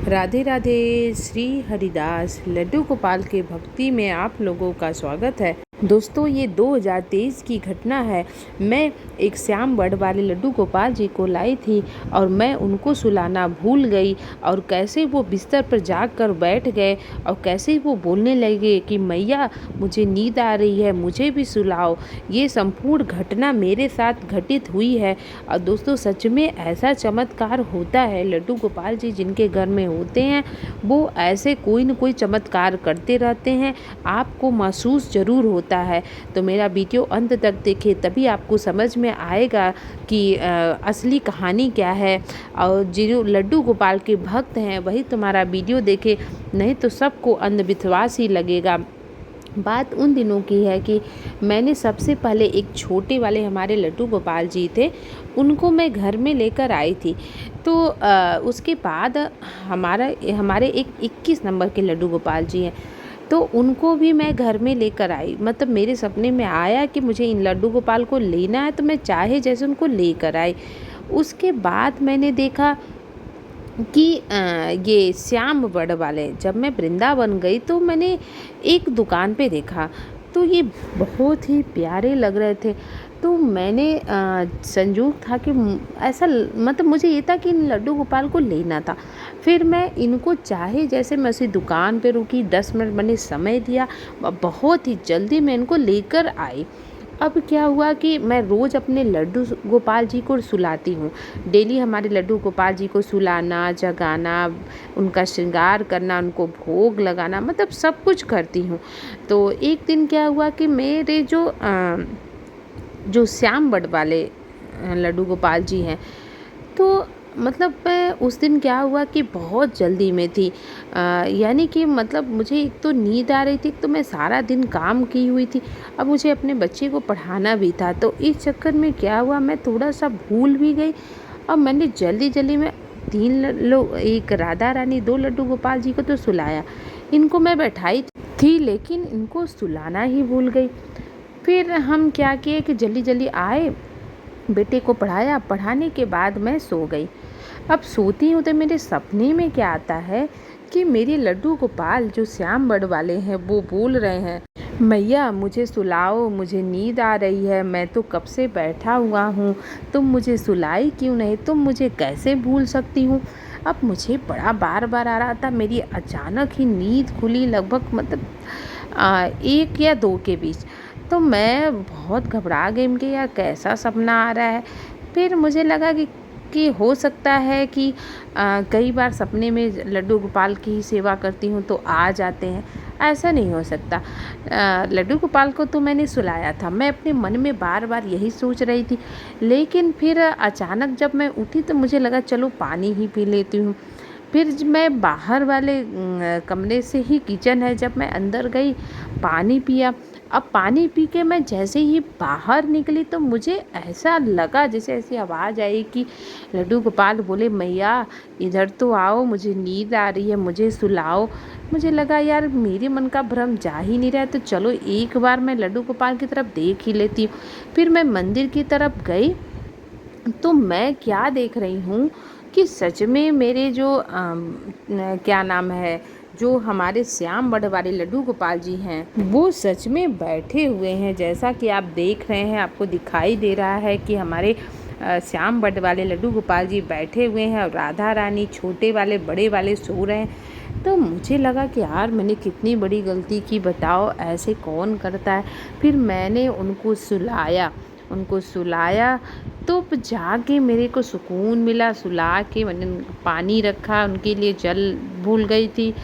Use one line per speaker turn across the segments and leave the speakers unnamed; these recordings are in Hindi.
राधे राधे। श्री हरिदास लड्डू गोपाल के भक्ति में आप लोगों का स्वागत है। दोस्तों, ये 2023 की घटना है। मैं एक श्याम बड़ वाले लड्डू गोपाल जी को लाई थी और मैं उनको सुलाना भूल गई और कैसे वो बिस्तर पर जाग कर बैठ गए और कैसे वो बोलने लगे कि मैया मुझे नींद आ रही है, मुझे भी सुलाओ। ये संपूर्ण घटना मेरे साथ घटित हुई है। और दोस्तों, सच में ऐसा चमत्कार होता है। लड्डू गोपाल जी जिनके घर में होते हैं वो ऐसे कोई न कोई चमत्कार करते रहते हैं, आपको महसूस ज़रूर होता है। तो मेरा वीडियो अंत तक देखें, तभी आपको समझ में आएगा कि असली कहानी क्या है। और जो लड्डू गोपाल के भक्त हैं वही तुम्हारा वीडियो देखे, नहीं तो सबको अंधविश्वास ही लगेगा। बात उन दिनों की है कि मैंने सबसे पहले एक छोटे वाले हमारे लड्डू गोपाल जी थे, उनको मैं घर में लेकर आई थी। तो उसके बाद हमारे एक 21 नंबर के लड्डू गोपाल जी हैं, तो उनको भी मैं घर में लेकर आई। मतलब मेरे सपने में आया कि मुझे इन लड्डू गोपाल को लेना है, तो मैं चाहे जैसे उनको लेकर आई। उसके बाद मैंने देखा कि ये श्याम बड़ वाले, जब मैं वृंदावन गई तो मैंने एक दुकान पे देखा, तो ये बहुत ही प्यारे लग रहे थे। तो मैंने संजोग था कि ऐसा मतलब मुझे ये था कि इन लड्डू गोपाल को लेना था। फिर मैं इनको चाहे जैसे मैं उसी दुकान पे रुकी, 10 मिनट मैंने समय दिया, बहुत ही जल्दी मैं इनको लेकर आई। अब क्या हुआ कि मैं रोज़ अपने लड्डू गोपाल जी को सुलाती हूँ। डेली हमारे लड्डू गोपाल जी को सुलाना, जगाना, उनका श्रृंगार करना, उनको भोग लगाना, मतलब सब कुछ करती हूँ। तो एक दिन क्या हुआ कि मेरे जो श्याम बड़ वाले लड्डू गोपाल जी हैं, तो मतलब मैं उस दिन क्या हुआ कि बहुत जल्दी में थी। यानी कि मतलब मुझे एक तो नींद आ रही थी, तो मैं सारा दिन काम की हुई थी। अब मुझे अपने बच्चे को पढ़ाना भी था, तो इस चक्कर में क्या हुआ, मैं थोड़ा सा भूल भी गई। और मैंने जल्दी जल्दी में एक राधा रानी, 2 लड्डू गोपाल जी को तो सुलाया। इनको मैं बैठाई थी लेकिन इनको सुलाना ही भूल गई। फिर हम क्या किए कि जल्दी जल्दी आए, बेटे को पढ़ाया, पढ़ाने के बाद मैं सो गई। अब सोती हूँ तो मेरे सपने में क्या आता है कि मेरे लड्डू गोपाल जो श्याम बड़ वाले हैं वो बोल रहे हैं, मैया मुझे सुलाओ, मुझे नींद आ रही है, मैं तो कब से बैठा हुआ हूँ, तुम मुझे सुलाई क्यों नहीं, तुम मुझे कैसे भूल सकती हूँ। अब मुझे बड़ा बार बार आ रहा था। मेरी अचानक ही नींद खुली, लगभग मतलब 1 या 2 के बीच। तो मैं बहुत घबरा गई कि यार कैसा सपना आ रहा है। फिर मुझे लगा कि हो सकता है कि कई बार सपने में लड्डू गोपाल की ही सेवा करती हूँ तो आ जाते हैं, ऐसा नहीं हो सकता। लड्डू गोपाल को तो मैंने सुलाया था, मैं अपने मन में बार बार यही सोच रही थी। लेकिन फिर अचानक जब मैं उठी तो मुझे लगा चलो पानी ही पी लेती हूँ। फिर मैं बाहर वाले कमरे से ही, किचन है, जब मैं अंदर गई पानी पिया। अब पानी पी के मैं जैसे ही बाहर निकली तो मुझे ऐसा लगा जैसे ऐसी आवाज़ आई कि लड्डू गोपाल बोले, मैया इधर तो आओ, मुझे नींद आ रही है, मुझे सुलाओ। मुझे लगा यार मेरे मन का भ्रम जा ही नहीं रहा है, तो चलो एक बार मैं लड्डू गोपाल की तरफ देख ही लेती हूँ। फिर मैं मंदिर की तरफ गई तो मैं क्या देख रही हूँ कि सच में मेरे जो क्या नाम है, जो हमारे श्याम बड़ वाले लड्डू गोपाल जी हैं वो सच में बैठे हुए हैं। जैसा कि आप देख रहे हैं, आपको दिखाई दे रहा है कि हमारे श्याम बड़ वाले लड्डू गोपाल जी बैठे हुए हैं और राधा रानी छोटे वाले बड़े वाले सो रहे हैं। तो मुझे लगा कि यार मैंने कितनी बड़ी गलती की, बताओ ऐसे कौन करता है। फिर मैंने उनको सुलाया तो जाके मेरे को सुकून मिला। सुला के मैंने पानी रखा, उनके लिए जल भूल गई थी,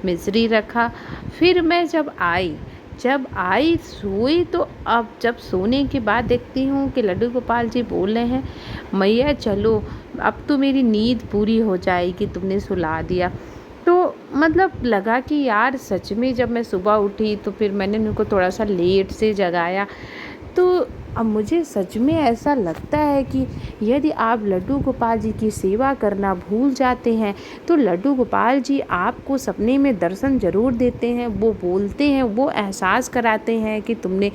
मिश्री रखा। फिर मैं जब आई सोई, तो अब जब सोने के बाद देखती हूँ कि लड्डू गोपाल जी बोल रहे हैं, मैया चलो अब तो मेरी नींद पूरी हो जाएगी, तुमने सुला दिया। तो मतलब लगा कि यार सच में जब मैं सुबह उठी तो फिर मैंने उनको थोड़ा सा लेट से जगाया। तो अब मुझे सच में ऐसा लगता है कि यदि आप लड्डू गोपाल जी की सेवा करना भूल जाते हैं तो लड्डू गोपाल जी आपको सपने में दर्शन ज़रूर देते हैं। वो बोलते हैं, वो एहसास कराते हैं कि तुमने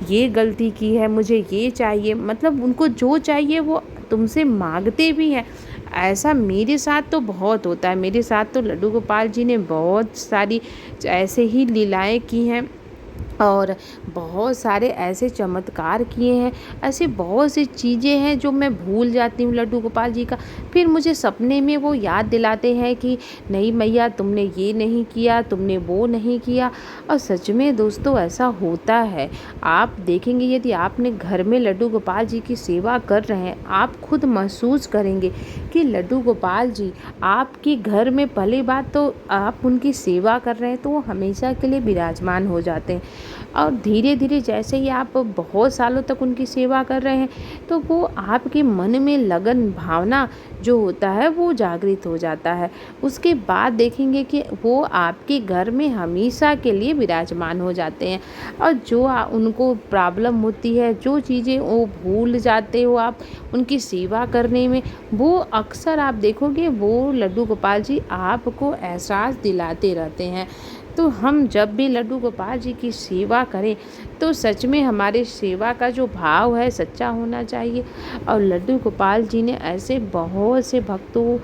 ये गलती की है, मुझे ये चाहिए। मतलब उनको जो चाहिए वो तुमसे मांगते भी हैं। ऐसा मेरे साथ तो बहुत होता है। मेरे साथ तो लड्डू गोपाल जी ने बहुत सारी ऐसे ही लीलाएँ की हैं और बहुत सारे ऐसे चमत्कार किए हैं। ऐसी बहुत सी चीज़ें हैं जो मैं भूल जाती हूँ लड्डू गोपाल जी का। फिर मुझे सपने में वो याद दिलाते हैं कि नहीं मैया, तुमने ये नहीं किया, तुमने वो नहीं किया। और सच में दोस्तों ऐसा होता है। आप देखेंगे यदि आपने घर में लड्डू गोपाल जी की सेवा कर रहे हैं, आप खुद महसूस करेंगे कि लड्डू गोपाल जी आपके घर में पहली बात तो आप उनकी सेवा कर रहे हैं तो वो हमेशा के लिए विराजमान हो जाते हैं। और धीरे धीरे जैसे ही आप बहुत सालों तक उनकी सेवा कर रहे हैं तो वो आपके मन में लगन भावना जो होता है वो जागृत हो जाता है। उसके बाद देखेंगे कि वो आपके घर में हमेशा के लिए विराजमान हो जाते हैं। और जो उनको प्रॉब्लम होती है, जो चीज़ें वो भूल जाते हो आप उनकी सेवा करने में, वो अक्सर आप देखोगे वो लड्डू गोपाल जी आपको एहसास दिलाते रहते हैं। तो हम जब भी लड्डू गोपाल जी की सेवा करें तो सच में हमारे सेवा का जो भाव है सच्चा होना चाहिए। और लड्डू गोपाल जी ने ऐसे बहुत से भक्तों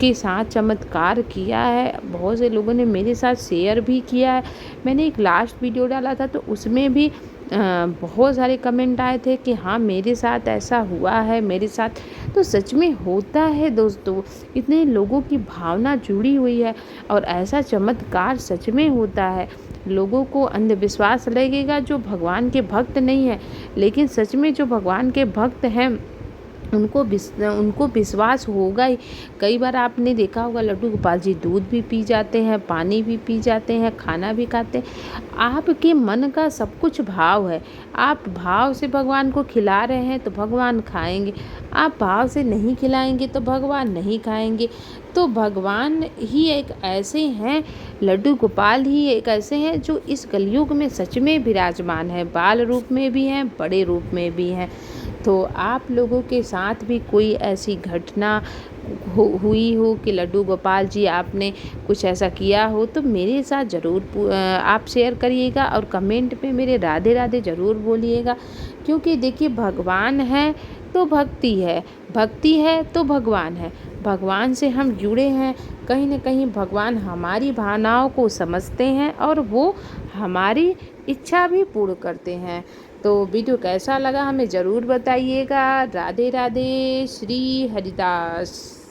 के साथ चमत्कार किया है, बहुत से लोगों ने मेरे साथ शेयर भी किया है। मैंने एक लास्ट वीडियो डाला था तो उसमें भी बहुत सारे कमेंट आए थे कि हाँ मेरे साथ ऐसा हुआ है, मेरे साथ। तो सच में होता है दोस्तों, इतने लोगों की भावना जुड़ी हुई है और ऐसा चमत्कार सच में होता है। लोगों को अंधविश्वास लगेगा जो भगवान के भक्त नहीं है, लेकिन सच में जो भगवान के भक्त हैं उनको विश्वास होगा ही। कई बार आपने देखा होगा लड्डू गोपाल जी दूध भी पी जाते हैं, पानी भी पी जाते हैं, खाना भी खाते हैं। आपके मन का सब कुछ भाव है। आप भाव से भगवान को खिला रहे हैं तो भगवान खाएंगे, आप भाव से नहीं खिलाएंगे तो भगवान नहीं खाएंगे। तो भगवान ही एक ऐसे हैं, लड्डू गोपाल ही एक ऐसे हैं जो इस कलयुग में सच में विराजमान है, बाल रूप में भी हैं, बड़े रूप में भी हैं। तो आप लोगों के साथ भी कोई ऐसी घटना हुई हो कि लड्डू गोपाल जी आपने कुछ ऐसा किया हो तो मेरे साथ ज़रूर आप शेयर करिएगा और कमेंट में मेरे राधे राधे ज़रूर बोलिएगा। क्योंकि देखिए भगवान है तो भक्ति है, भक्ति है तो भगवान है। भगवान से हम जुड़े हैं, कहीं ना कहीं भगवान हमारी भावनाओं को समझते हैं और वो हमारी इच्छा भी पूर्ण करते हैं। तो वीडियो कैसा लगा हमें ज़रूर बताइएगा। राधे राधे, श्री हरिदास।